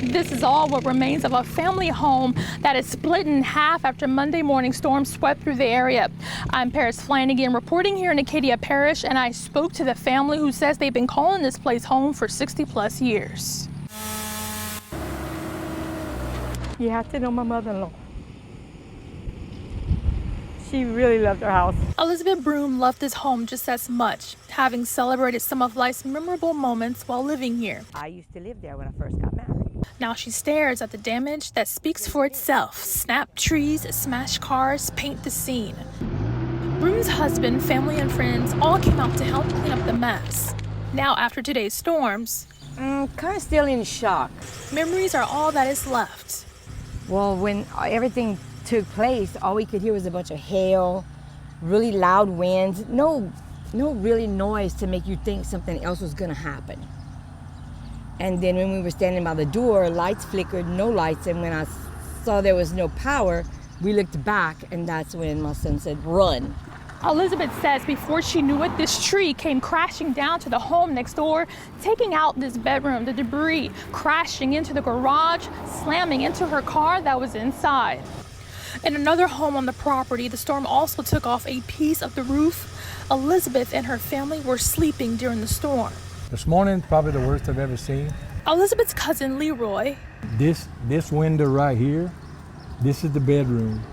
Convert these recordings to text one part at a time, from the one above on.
This is all what remains of a family home that is split in half after Monday morning storms swept through the area. I'm Paris Flanagan reporting here in Acadia Parish, and I spoke to the family who says they've been calling this place home for 60+ years. You have to know my mother-in-law. She really loved her house. Elizabeth Broom loved this home just as much, having celebrated some of life's memorable moments while living here. I used to live there when I first got married. Now she stares at the damage that speaks for itself. Snapped trees, smashed cars paint the scene. Broom's husband, family, and friends all came out to help clean up the mess. Now, after today's storms, I'm kind of still in shock. memories are all that is left. Well, when everything took place, all we could hear was a bunch of hail, really loud winds, no really noise to make you think something else was gonna happen. And then when we were standing by the door, lights flickered, no lights, and when I saw there was no power, we looked back, and that's when my son said, "Run." Elizabeth says before she knew it, this tree came crashing down to the home next door, taking out this bedroom, the debris crashing into the garage, slamming into her car that was inside. In another home on the property, the storm also took off a piece of the roof. Elizabeth and her family were sleeping during the storm. This morning, probably the worst I've ever seen. Elizabeth's cousin Leroy This window right here, this is the bedroom.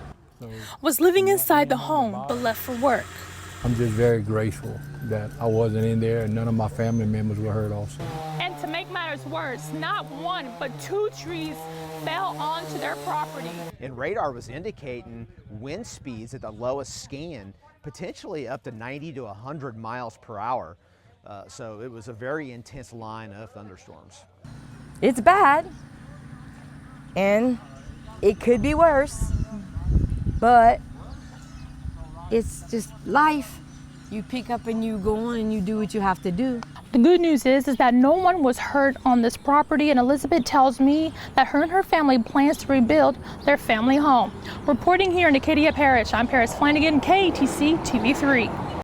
So was living inside the home but left for work. I'm just very grateful that I wasn't in there and none of my family members were hurt also. And to make matters worse, not one but two trees fell onto their property. And radar was indicating wind speeds at the lowest scan, potentially up to 90 to 100 miles per hour. So it was a very intense line of thunderstorms. It's bad, and it could be worse, but it's just life. You pick up and you go on and you do what you have to do. The good news is that no one was hurt on this property, and Elizabeth tells me that her and her family plans to rebuild their family home. Reporting here in Acadia Parish, I'm Paris Flanagan, KATC TV3.